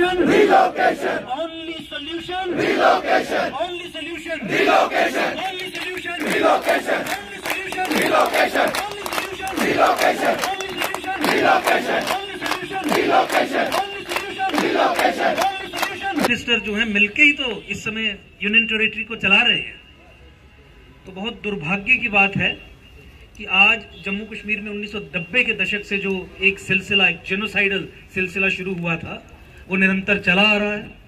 solution relocation. Only solution relocation. Only solution relocation. Only solution relocation. Only solution relocation. Only solution relocation. Only solution relocation. Only solution relocation. Only solution relocation. Only solution. Minister जो है मिलके ही तो इस समय union territory को चला रहे हैं। तो बहुत दुर्भाग्य की बात है कि आज जम्मू कश्मीर में 1990 के दशक से जो एक सिलसिला, एक जेनोसाइडल सिलसिला शुरू हुआ था, वो निरंतर चला आ रहा है।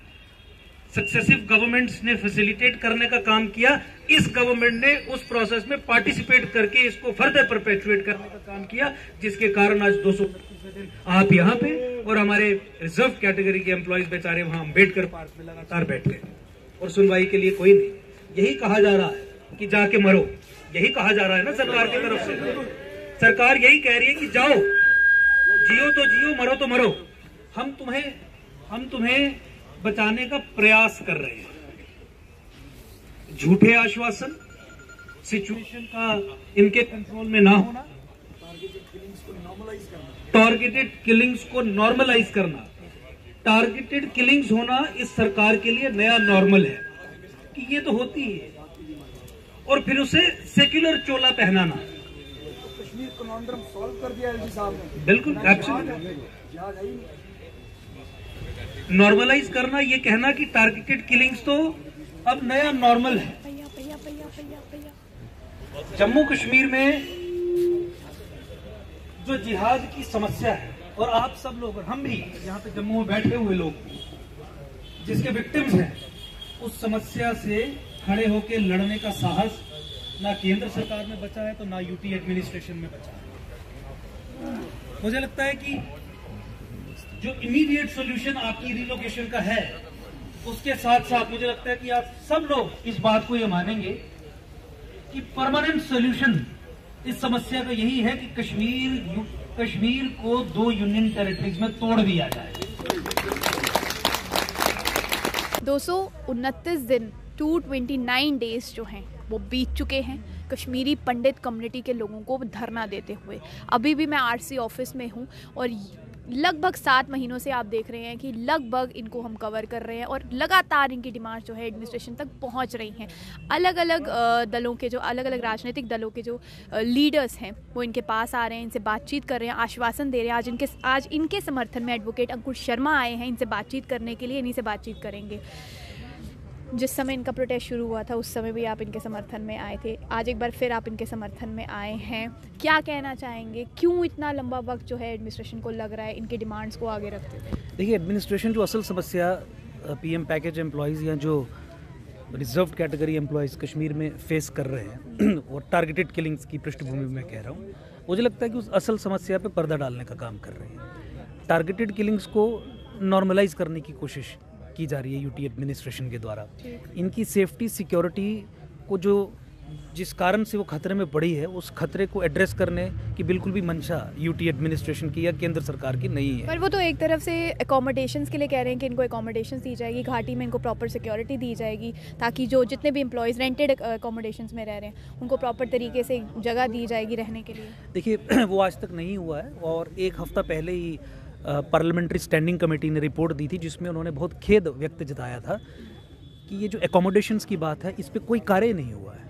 सक्सेसिव गवर्नमेंट्स ने फैसिलिटेट करने का काम किया, इस गवर्नमेंट ने उस प्रोसेस में पार्टिसिपेट करके इसको फर्दर परपेचुएट करने का काम किया, जिसके कारण आज 225वें दिन आप यहाँ पे और हमारे रिजर्व कैटेगरी के एम्प्लॉइज बेचारे वहां अम्बेडकर पार्क में लगातार बैठे और सुनवाई के लिए कोई नहीं। यही कहा जा रहा है कि जाके मरो, यही कहा जा रहा है ना सरकार की तरफ से। सरकार यही कह रही है कि जाओ, जियो तो जियो, मरो तो मरो। हम तुम्हें बचाने का प्रयास कर रहे हैं। झूठे आश्वासन, सिचुएशन का इनके कंट्रोल में ना होना, टारगेटेड किलिंग्स को नॉर्मलाइज करना। टारगेटेड किलिंग्स होना इस सरकार के लिए नया नॉर्मल है कि ये तो होती है, और फिर उसे सेक्युलर चोला पहनाना। कश्मीर कमांडर सॉल्व कर दिया एलजी साहब ने। बिल्कुल, नॉर्मलाइज करना, ये कहना कि टारगेटेड किलिंग्स तो अब नया नॉर्मल है। जम्मू कश्मीर में जो जिहाद की समस्या है, और आप सब लोग और हम भी यहाँ पे जम्मू में बैठे हुए लोग जिसके विक्टिम्स हैं, उस समस्या से खड़े होकर लड़ने का साहस ना केंद्र सरकार में बचा है, तो ना यूटी एडमिनिस्ट्रेशन में बचा है। मुझे लगता है कि जो इमीडिएट सॉल्यूशन आपकी रिलोकेशन का है, उसके साथ साथ मुझे लगता है कि आप सब लोग इस बात को ये मानेंगे कि परमानेंट सॉल्यूशन इस समस्या का यही है कि कश्मीर को 2 यूनियन टेरिटरीज में तोड़ दिया जाए। 229 दिन 229 डेज जो हैं वो बीत चुके हैं कश्मीरी पंडित कम्युनिटी के लोगों को धरना देते हुए। अभी भी मैं आरसी ऑफिस में हूँ और लगभग 7 महीनों से आप देख रहे हैं कि लगभग इनको हम कवर कर रहे हैं और लगातार इनकी डिमांड जो है एडमिनिस्ट्रेशन तक पहुंच रही हैं। अलग अलग दलों के, जो अलग अलग राजनीतिक दलों के जो लीडर्स हैं वो इनके पास आ रहे हैं, इनसे बातचीत कर रहे हैं, आश्वासन दे रहे हैं। आज इनके समर्थन में एडवोकेट अंकुर शर्मा आए हैं इनसे बातचीत करने के लिए, इन्हीं से बातचीत करेंगे। जिस समय इनका प्रोटेस्ट शुरू हुआ था उस समय भी आप इनके समर्थन में आए थे, आज एक बार फिर आप इनके समर्थन में आए हैं। क्या कहना चाहेंगे, क्यों इतना लंबा वक्त जो है एडमिनिस्ट्रेशन को लग रहा है इनके डिमांड्स को आगे रखते हुए? देखिए, एडमिनिस्ट्रेशन जो असल समस्या पीएम पैकेज एम्प्लॉयज़ या जो रिजर्व कैटेगरी एम्प्लॉयज़ कश्मीर में फेस कर रहे हैं और टारगेटेड किलिंग्स की पृष्ठभूमि में मैं कह रहा हूँ, मुझे लगता है कि उस असल समस्या पर पर्दा डालने का काम कर रहे हैं। टारगेटेड किलिंग्स को नॉर्मलाइज करने की कोशिश की जा रही है यूटी एडमिनिस्ट्रेशन के द्वारा। इनकी सेफ्टी सिक्योरिटी को जो जिस कारण से वो खतरे में पड़ी है, उस खतरे को एड्रेस करने की बिल्कुल भी मंशा यूटी एडमिनिस्ट्रेशन की या केंद्र सरकार की नहीं है। पर वो तो एक तरफ से एकोमोडेशंस के लिए कह रहे हैं कि इनको एकोमोडेशंस दी जाएगी, घाटी में इनको प्रॉपर सिक्योरिटी दी जाएगी, ताकि जो जितने भी एम्प्लॉयज़ रेंटेड एकोमोडेशंस में रह रहे हैं उनको प्रॉपर तरीके से जगह दी जाएगी रहने के लिए। देखिए, वो आज तक नहीं हुआ है और एक हफ्ता पहले ही पार्लियामेंट्री स्टैंडिंग कमेटी ने रिपोर्ट दी थी जिसमें उन्होंने बहुत खेद व्यक्त जताया था कि ये जो एकोमोडेशंस की बात है, इस पर कोई कार्य नहीं हुआ है।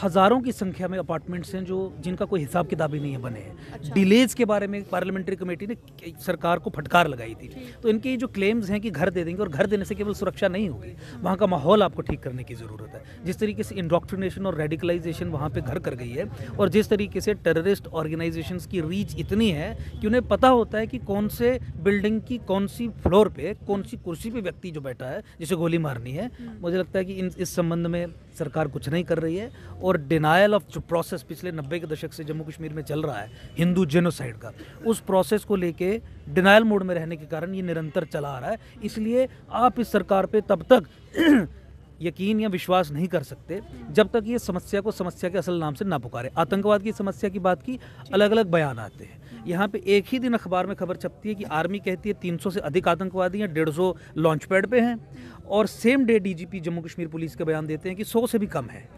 हज़ारों की संख्या में अपार्टमेंट्स हैं जिनका कोई हिसाब किताब ही नहीं बने हैं। अच्छा। डिलेज के बारे में पार्लियामेंट्री कमेटी ने सरकार को फटकार लगाई थी। तो इनके जो क्लेम्स हैं कि घर दे देंगे, और घर देने से केवल सुरक्षा नहीं होगी, वहाँ का माहौल आपको ठीक करने की ज़रूरत है। जिस तरीके से इंडोक्ट्रिनेशन और रेडिकलाइजेशन वहाँ पे घर कर गई है, और जिस तरीके से टेररिस्ट ऑर्गेनाइजेशंस की रीच इतनी है कि उन्हें पता होता है कि कौन से बिल्डिंग की कौन सी फ्लोर पे कौन सी कुर्सी पे व्यक्ति जो बैठा है जिसे गोली मारनी है। मुझे लगता है कि इस संबंध में सरकार कुछ नहीं कर रही है, और डिनायल ऑफ जो प्रोसेस पिछले 90 के दशक से जम्मू कश्मीर में चल रहा है हिंदू जेनोसाइड का, उस प्रोसेस को लेके डिनायल मोड में रहने के कारण ये निरंतर चला आ रहा है। इसलिए आप इस सरकार पे तब तक यकीन या विश्वास नहीं कर सकते जब तक ये समस्या को समस्या के असल नाम से ना पुकारे। आतंकवाद की समस्या की बात की, अलग अलग बयान आते हैं। यहाँ पे एक ही दिन अखबार में खबर छपती है कि आर्मी कहती है 300 से अधिक आतंकवादी हैं, 150 लॉन्च पैड पे हैं, और same day DGP Jammu Kashmir police का बयान देते हैं कि 100 से भी कम है।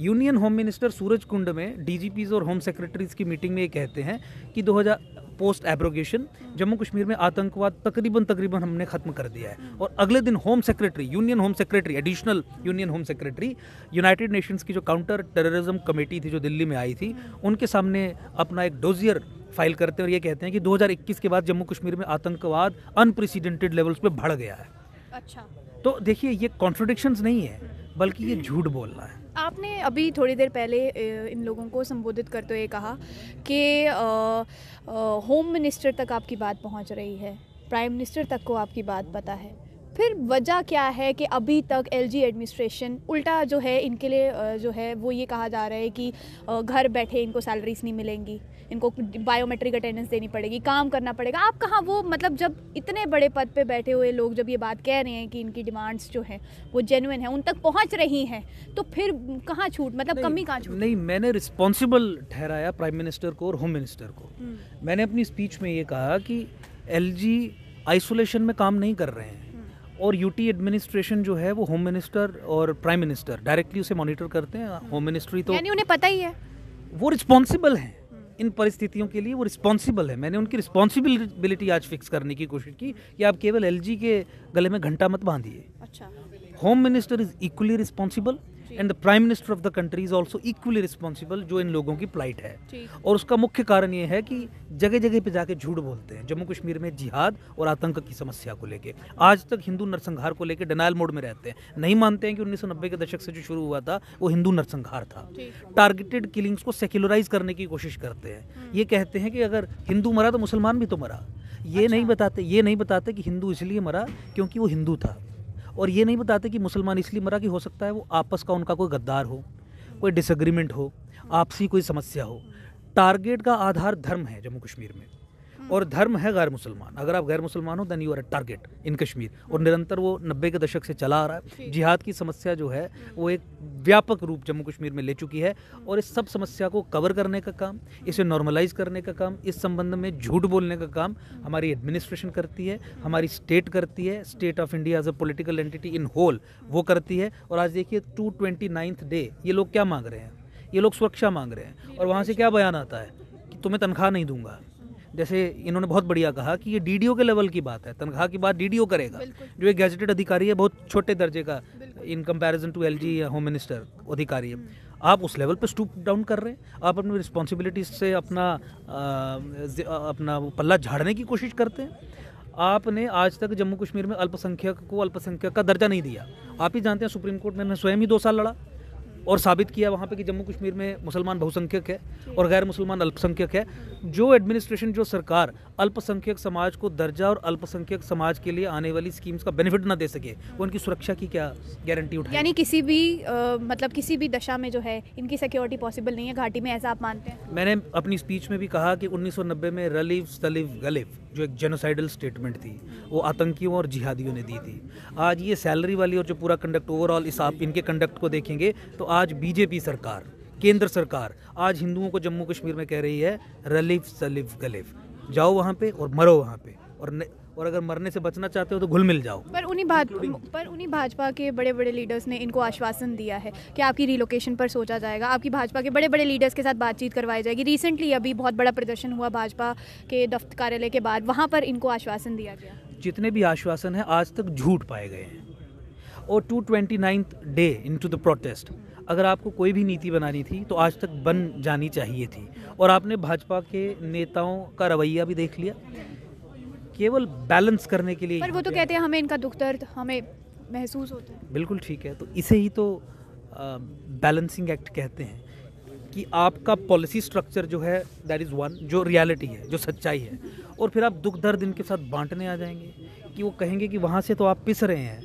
Union home minister Suraj Kund में डीजीपीज और होम सेक्रेटरीज की मीटिंग में ये कहते हैं कि 2000 पोस्ट एब्रोगेशन जम्मू कश्मीर में आतंकवाद तकरीबन हमने खत्म कर दिया है। और अगले दिन home secretary, union home secretary, additional union home secretary, United Nations की जो काउंटर टेररिज्म कमेटी थी जो दिल्ली में आई थी, उनके सामने अपना एक डोजियर फाइल करते हैं और ये कहते हैं कि 2021 के बाद जम्मू कश्मीर में आतंकवाद अनप्रेसिडेंटेड लेवल्स पे बढ़ गया है। अच्छा, तो देखिए ये कॉन्ट्रडिक्शंस नहीं है, बल्कि ये झूठ बोलना है। आपने अभी थोड़ी देर पहले इन लोगों को संबोधित करते हुए कहा कि होम मिनिस्टर तक आपकी बात पहुंच रही है, प्राइम मिनिस्टर तक को आपकी बात पता है, फिर वजह क्या है कि अभी तक एलजी एडमिनिस्ट्रेशन उल्टा जो है इनके लिए जो है वो ये कहा जा रहा है कि घर बैठे इनको सैलरीज नहीं मिलेंगी, इनको बायोमेट्रिक अटेंडेंस देनी पड़ेगी, काम करना पड़ेगा। आप कहाँ वो, मतलब जब इतने बड़े पद पे बैठे हुए लोग जब ये बात कह रहे हैं कि इनकी डिमांड्स जो हैं वो जेन्युइन है, उन तक पहुँच रही हैं, तो फिर कहाँ छूट, मतलब कमी कहाँ छूट? नहीं, मैंने रिस्पॉन्सिबल ठहराया प्राइम मिनिस्टर को और होम मिनिस्टर को। मैंने अपनी स्पीच में ये कहा कि एलजी आइसोलेशन में काम नहीं कर रहे हैं और यूटी एडमिनिस्ट्रेशन जो है वो होम मिनिस्टर और प्राइम मिनिस्टर डायरेक्टली उसे मॉनिटर करते हैं। होम मिनिस्ट्री तो यानी उन्हें पता ही है, वो रिस्पॉन्सिबल हैं इन परिस्थितियों के लिए, वो रिस्पॉन्सिबल है। मैंने उनकी रिस्पॉन्सिबिलिटी आज फिक्स करने की कोशिश की कि आप केवल एलजी के गले में घंटा मत बांधिए। अच्छा, home minister is equally responsible and the prime minister of the country is also equally responsible जो इन लोगों की प्लाइट है। और उसका मुख्य कारण ये है कि जगह जगह पे जाके झूठ बोलते हैं जम्मू कश्मीर में जिहाद और आतंक की समस्या को लेके। आज तक हिंदू नरसंहार को लेके डिनायल मोड में रहते हैं, नहीं मानते हैं कि 1990 के दशक से जो शुरू हुआ था वो हिंदू नरसंहार था। टारगेटेड किलिंग्स को सेक्युलराइज करने की कोशिश करते हैं। ये कहते हैं कि अगर हिंदू मरा तो मुसलमान भी तो मरा। ये नहीं बताते कि हिंदू इसलिए मरा क्योंकि वो हिंदू था, और ये नहीं बताते कि मुसलमान इसलिए मरा कि हो सकता है वो आपस का उनका कोई गद्दार हो, कोई डिसएग्रीमेंट हो, आपसी कोई समस्या हो। टारगेट का आधार धर्म है जम्मू कश्मीर में, और धर्म है गैर मुसलमान। अगर आप गैर मुसलमान हो then you are a target in Kashmir. और निरंतर वो 90 के दशक से चला आ रहा है। जिहाद की समस्या जो है वो एक व्यापक रूप जम्मू कश्मीर में ले चुकी है, और इस सब समस्या को कवर करने का काम, इसे नॉर्मलाइज करने का काम, इस संबंध में झूठ बोलने का काम हमारी एडमिनिस्ट्रेशन करती है, हमारी स्टेट करती है। State of India as a political entity in whole वो करती है। और आज देखिए 229th डे ये लोग क्या मांग रहे हैं? ये लोग सुरक्षा मांग रहे हैं, और वहाँ से क्या बयान आता है कि तुम्हें तनख्वाह नहीं दूंगा। जैसे इन्होंने बहुत बढ़िया कहा कि ये डीडीओ के लेवल की बात है, तनख्वाह की बात डीडीओ करेगा, जो एक गैजेटेड अधिकारी है, बहुत छोटे दर्जे का इन कंपैरिजन टू एलजी या होम मिनिस्टर अधिकारी है। आप उस लेवल पे स्टूप डाउन कर रहे हैं, आप अपनी रिस्पॉन्सिबिलिटी से अपना पल्ला झाड़ने की कोशिश करते हैं। आपने आज तक जम्मू कश्मीर में अल्पसंख्यक को अल्पसंख्यक का दर्जा नहीं दिया। आप ही जानते हैं सुप्रीम कोर्ट में स्वयं ही 2 साल लड़ा और साबित किया वहाँ पे कि जम्मू कश्मीर में मुसलमान बहुसंख्यक है और गैर मुसलमान अल्पसंख्यक है। जो एडमिनिस्ट्रेशन, जो सरकार अल्पसंख्यक समाज को दर्जा और अल्पसंख्यक समाज के लिए आने वाली स्कीम्स का बेनिफिट ना दे सके, वो उनकी सुरक्षा की क्या गारंटी उठाए? यानी किसी भी मतलब किसी भी दशा में जो है इनकी सिक्योरिटी पॉसिबल नहीं है घाटी में, ऐसा आप मानते हैं? मैंने अपनी स्पीच में भी कहा कि 1990 में रलीफ सलीफ गलिफ जो एक जेनोसाइडल स्टेटमेंट थी वो आतंकियों और जिहादियों ने दी थी। आज ये सैलरी वाली और जो पूरा कंडक्ट ओवरऑल इस आप इनके कंडक्ट को देखेंगे तो आज बीजेपी सरकार, केंद्र सरकार आज हिंदुओं को जम्मू कश्मीर में कह रही है रलीफ सलीफ गलिफ, जाओ वहाँ पे और मरो वहाँ पे, और अगर मरने से बचना चाहते हो तो घुल मिल जाओ। पर उन्हीं भाजपा के बड़े बड़े लीडर्स ने इनको आश्वासन दिया है कि आपकी रिलोकेशन पर सोचा जाएगा, आपकी भाजपा के बड़े बड़े लीडर्स के साथ बातचीत करवाई जाएगी। रिसेंटली अभी बहुत बड़ा प्रदर्शन हुआ भाजपा के दफ्तर कार्यालय के बाद, वहाँ पर इनको आश्वासन दिया गया। जितने भी आश्वासन हैं आज तक झूठ पाए गए हैं। और 229th day into the protest अगर आपको कोई भी नीति बनानी थी तो आज तक बन जानी चाहिए थी। और आपने भाजपा के नेताओं का रवैया भी देख लिया, केवल बैलेंस करने के लिए। पर वो तो कहते हैं हमें इनका दुख दर्द हमें महसूस होता है। बिल्कुल ठीक है, तो इसे ही तो बैलेंसिंग एक्ट कहते हैं कि आपका पॉलिसी स्ट्रक्चर जो है दैट इज़ वन, जो रियलिटी है, जो सच्चाई है, और फिर आप दुख दर्द इनके साथ बांटने आ जाएंगे कि वो कहेंगे कि वहाँ से तो आप पिस रहे हैं,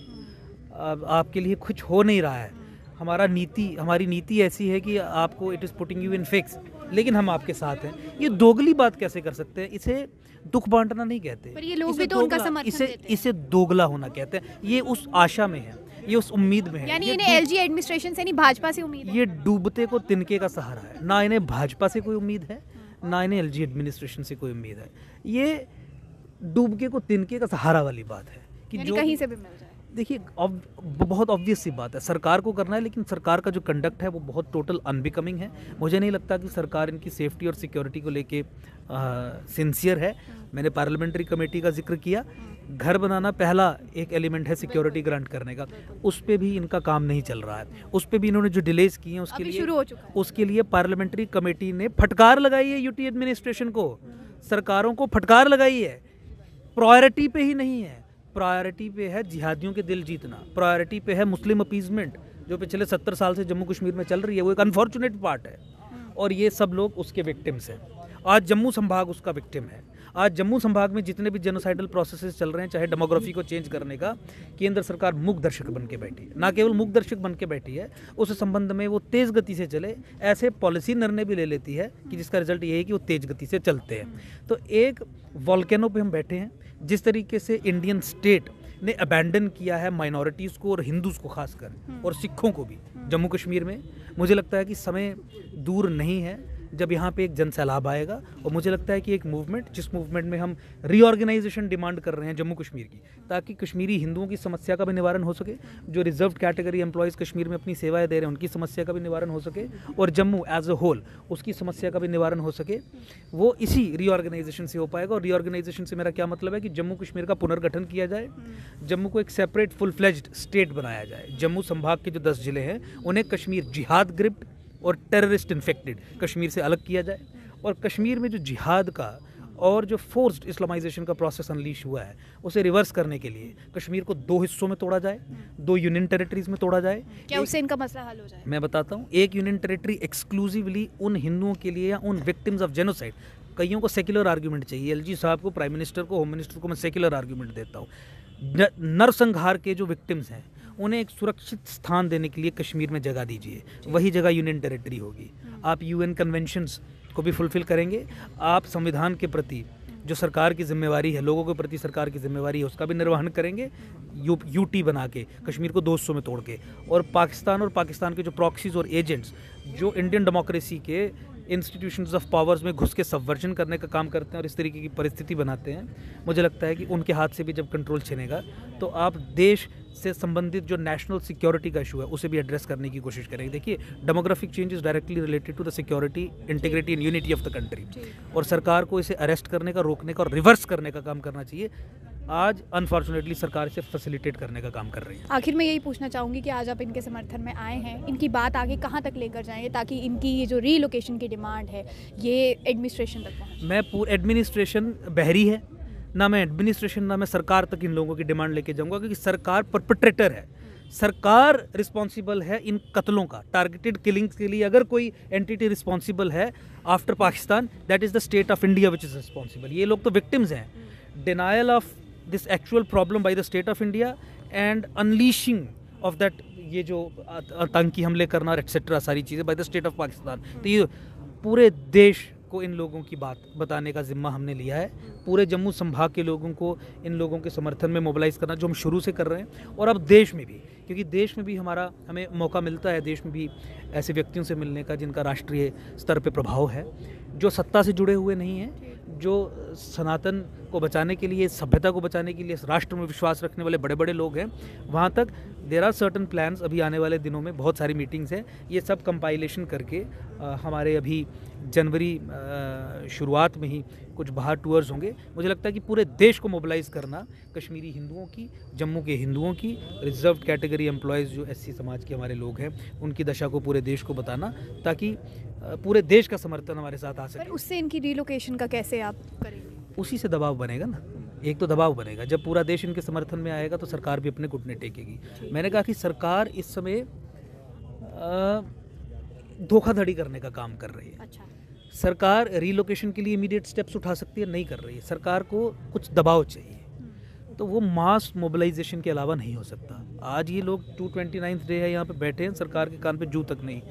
आपके लिए कुछ हो नहीं रहा है, हमारी नीति ऐसी है कि आपको it is putting you in fix, लेकिन हम आपके साथ हैं। ये दोगली बात कैसे कर सकते हैं? इसे दुख बांटना नहीं कहते, पर ये लोग भी तो उनका समर्थन देते हैं। इसे दोगला होना कहते हैं। ये उस आशा में है, ये उस उम्मीद में है। यानी इन्हें एलजी एडमिनिस्ट्रेशन से नहीं भाजपा से उम्मीद है। ये डूबते को तिनके का सहारा है, ना इन्हें भाजपा से कोई उम्मीद है, ना इन्हें एलजी एडमिनिस्ट्रेशन से कोई उम्मीद है। ये डूबके को तिनके का सहारा वाली बात है कि यानी जो कहीं से भी मिल जाए। देखिए बहुत ऑब्वियस सी बात है, सरकार को करना है, लेकिन सरकार का जो कंडक्ट है वो बहुत टोटल अनबिकमिंग है। मुझे नहीं लगता कि सरकार इनकी सेफ्टी और सिक्योरिटी को लेके सिंसियर है। मैंने पार्लियामेंट्री कमेटी का जिक्र किया, घर बनाना पहला एक एलिमेंट है सिक्योरिटी ग्रांट करने का, उस पर भी इनका काम नहीं चल रहा है। उस पर भी इन्होंने जो डिलेज किए हैं उसके लिए पार्लियामेंट्री कमेटी ने फटकार लगाई है यूटी एडमिनिस्ट्रेशन को, सरकारों को फटकार लगाई है। प्रायोरिटी पे ही नहीं है, प्रायोरिटी पे है जिहादियों के दिल जीतना, प्रायोरिटी पे है मुस्लिम अपीजमेंट जो पिछले 70 साल से जम्मू कश्मीर में चल रही है। वो एक अनफॉर्चुनेट पार्ट है और ये सब लोग उसके विक्टिम्स हैं। आज जम्मू संभाग उसका विक्टिम है। आज जम्मू संभाग में जितने भी जेनोसाइडल प्रोसेसेस चल रहे हैं, चाहे डेमोग्राफी को चेंज करने का, केंद्र सरकार मूक दर्शक बन के बैठी है। ना केवल मूक दर्शक बन के बैठी है, उस संबंध में वो तेज़ गति से चले ऐसे पॉलिसी निर्णय भी ले लेती है कि जिसका रिजल्ट ये है कि वो तेज़ गति से चलते हैं। तो एक वॉल्केनो पे हम बैठे हैं। जिस तरीके से इंडियन स्टेट ने अबैंडन किया है माइनॉरिटीज़ को और हिंदूज़ को खासकर और सिखों को भी जम्मू कश्मीर में, मुझे लगता है कि समय दूर नहीं है जब यहाँ पे एक जनसैलाब आएगा। और मुझे लगता है कि एक मूवमेंट, जिस मूवमेंट में हम रीऑर्गेनाइजेशन डिमांड कर रहे हैं जम्मू कश्मीर की, ताकि कश्मीरी हिंदुओं की समस्या का भी निवारण हो सके, जो रिजर्व कैटेगरी एम्प्लॉयज़ कश्मीर में अपनी सेवाएं दे रहे हैं उनकी समस्या का भी निवारण हो सके, और जम्मू एज अ होल उसकी समस्या का भी निवारण हो सके, वो इसी रीऑर्गेनाइजेशन से हो पाएगा। और रीऑर्गेनाइजेशन से मेरा क्या मतलब है कि जम्मू कश्मीर का पुनर्गठन किया जाए, जम्मू को एक सेपरेट फुल फ्लेज्ड स्टेट बनाया जाए। जम्मू संभाग के जो 10 जिले हैं उन्हें कश्मीर जिहाद ग्रिप्ड और टेररिस्ट इन्फेक्टेड कश्मीर से अलग किया जाए, और कश्मीर में जो जिहाद का और जो फोर्स्ड इस्लामाइजेशन का प्रोसेस अनलीश हुआ है उसे रिवर्स करने के लिए कश्मीर को 2 हिस्सों में तोड़ा जाए, 2 यूनियन टेरिटरीज में तोड़ा जाए। क्या उससे इनका मसला हल हो जाए? मैं बताता हूँ, एक यूनियन टेरिटरी एक्सक्लूसिवली उन हिंदुओं के लिए या उन विक्टिम्स ऑफ जेनोसाइड। कईयों को सेक्युलर आर्ग्यूमेंट चाहिए, एलजी साहब को, प्राइम मिनिस्टर को, होम मिनिस्टर को मैं सेक्युलर आर्ग्यूमेंट देता हूँ। नरसंहार के जो विक्टिम्स हैं उन्हें एक सुरक्षित स्थान देने के लिए कश्मीर में जगह दीजिए, वही जगह यूनियन टेरिटरी होगी। आप यूएन कन्वेंशंस को भी फुलफिल करेंगे, आप संविधान के प्रति जो सरकार की जिम्मेवारी है, लोगों के प्रति सरकार की जिम्मेवारी है, उसका भी निर्वहन करेंगे यूटी बना के, कश्मीर को 2 हिस्सों में तोड़ के। और पाकिस्तान के जो प्रॉक्सीज और एजेंट्स जो इंडियन डेमोक्रेसी के इंस्टीट्यूशंस ऑफ पावर्स में घुस के सबवर्जन करने का काम करते हैं और इस तरीके की परिस्थिति बनाते हैं, मुझे लगता है कि उनके हाथ से भी जब कंट्रोल छिनेगा तो आप देश से संबंधित जो नेशनल सिक्योरिटी का इशू है उसे भी एड्रेस करने की कोशिश करेंगे। देखिए, demographic change is directly related to the security, integrity and unity of the country, और सरकार को इसे अरेस्ट करने का, रोकने का और रिवर्स करने का काम करना चाहिए। आज अनफॉर्चुनेटली सरकार इसे फैसिलिटेट करने का काम कर रही है। आखिर में यही पूछना चाहूँगी कि आज आप इनके समर्थन में आए हैं, इनकी बात आगे कहाँ तक लेकर जाएंगे ताकि इनकी ये जो रीलोकेशन की डिमांड है ये एडमिनिस्ट्रेशन तक पहुँचे? मैं एडमिनिस्ट्रेशन बहरी है, ना मैं एडमिनिस्ट्रेशन ना मैं सरकार तक इन लोगों की डिमांड लेके जाऊंगा, क्योंकि सरकार परपेट्रेटर है। सरकार रिस्पॉन्सिबल है इन कत्लों का, टारगेटेड किलिंग्स के लिए अगर कोई एंटिटी रिस्पॉन्सिबल है after Pakistan, that is the state of India which is responsible. ये लोग तो विक्टिम्स हैं। Denial of this actual problem by the state of India and unleashing of that, ये जो आतंकी हमले करना एक्सेट्रा सारी चीज़ें by the state of Pakistan, तो ये पूरे देश को इन लोगों की बात बताने का जिम्मा हमने लिया है। पूरे जम्मू संभाग के लोगों को इन लोगों के समर्थन में मोबिलाइज़ करना, जो हम शुरू से कर रहे हैं, और अब देश में भी, क्योंकि देश में भी हमें मौका मिलता है देश में भी ऐसे व्यक्तियों से मिलने का जिनका राष्ट्रीय स्तर पे प्रभाव है, जो सत्ता से जुड़े हुए नहीं हैं, जो सनातन को बचाने के लिए, सभ्यता को बचाने के लिए, राष्ट्र में विश्वास रखने वाले बड़े बड़े लोग हैं। वहाँ तक देयर आर सर्टन प्लान्स। अभी आने वाले दिनों में बहुत सारी मीटिंग्स हैं, ये सब कंपाइलेशन करके हमारे अभी जनवरी शुरुआत में ही कुछ बाहर टूर्स होंगे। मुझे लगता है कि पूरे देश को मोबिलाइज़ करना, कश्मीरी हिंदुओं की, जम्मू के हिंदुओं की, रिजर्व कैटेगरी एम्प्लॉयज़ जो एससी समाज के हमारे लोग हैं, उनकी दशा को पूरे देश को बताना, ताकि पूरे देश का समर्थन हमारे साथ आ सके। उससे इनकी रिलोकेशन का कैसे आप करेंगे? उसी से दबाव बनेगा ना, एक तो दबाव बनेगा। जब पूरा देश इनके समर्थन में आएगा तो सरकार भी अपने घुटने टेकेगी। मैंने कहा कि सरकार इस समय धोखाधड़ी करने का काम कर रही है। अच्छा। सरकार रिलोकेशन के लिए इमीडिएट स्टेप्स उठा सकती है, नहीं कर रही है। सरकार को कुछ दबाव चाहिए, तो वो मास मोबिलाइजेशन के अलावा नहीं हो सकता। आज ये लोग 229th डे है, यहाँ पे बैठे हैं, सरकार के कान पे जू तक नहीं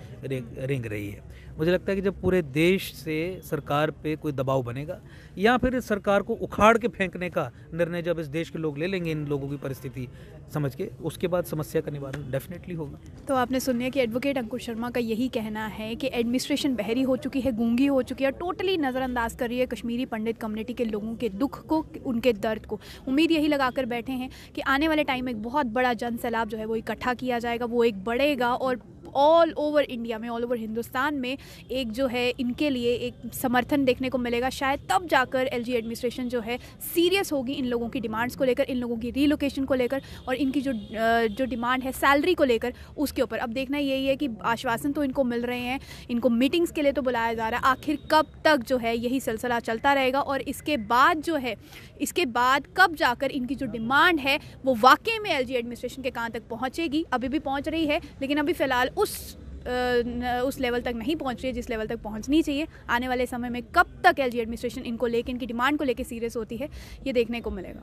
रेंग रही है। मुझे लगता है कि जब पूरे देश से सरकार पे कोई दबाव बनेगा, या फिर इस सरकार को उखाड़ के फेंकने का निर्णय जब इस देश के लोग ले लेंगे इन लोगों की परिस्थिति समझ के, उसके बाद समस्या का निवारण डेफिनेटली होगा। तो आपने सुनिए कि एडवोकेट अंकुश शर्मा का यही कहना है कि एडमिनिस्ट्रेशन बहरी हो चुकी है, गूंगी हो चुकी है, टोटली नज़रअंदाज कर रही है कश्मीरी पंडित कम्युनिटी के लोगों के दुख को, उनके दर्द को। उम्मीद यही लगाकर बैठे हैं कि आने वाले टाइम में एक बहुत बड़ा जन सैलाब जो है वो इकट्ठा किया जाएगा, वो एक बढ़ेगा और ऑल ओवर इंडिया में, ऑल ओवर हिंदुस्तान में एक जो है इनके लिए एक समर्थन देखने को मिलेगा। शायद तब जाकर एलजी एडमिनिस्ट्रेशन जो है सीरियस होगी इन लोगों की डिमांड्स को लेकर, इन लोगों की रीलोकेशन को लेकर और इनकी जो डिमांड है सैलरी को लेकर उसके ऊपर। अब देखना यही है कि आश्वासन तो इनको मिल रहे हैं, इनको मीटिंग्स के लिए तो बुलाया जा रहा है, आखिर कब तक जो है यही सिलसिला चलता रहेगा और इसके बाद जो है इसके बाद कब जाकर इनकी जो डिमांड है वो वाकई में एलजी एडमिनिस्ट्रेशन के कान तक पहुँचेगी। अभी भी पहुँच रही है लेकिन अभी फ़िलहाल उस लेवल तक नहीं पहुंच रही है जिस लेवल तक पहुंचनी चाहिए। आने वाले समय में कब तक एलजी एडमिनिस्ट्रेशन इनको लेकर, इनकी डिमांड को लेकर सीरियस होती है, ये देखने को मिलेगा।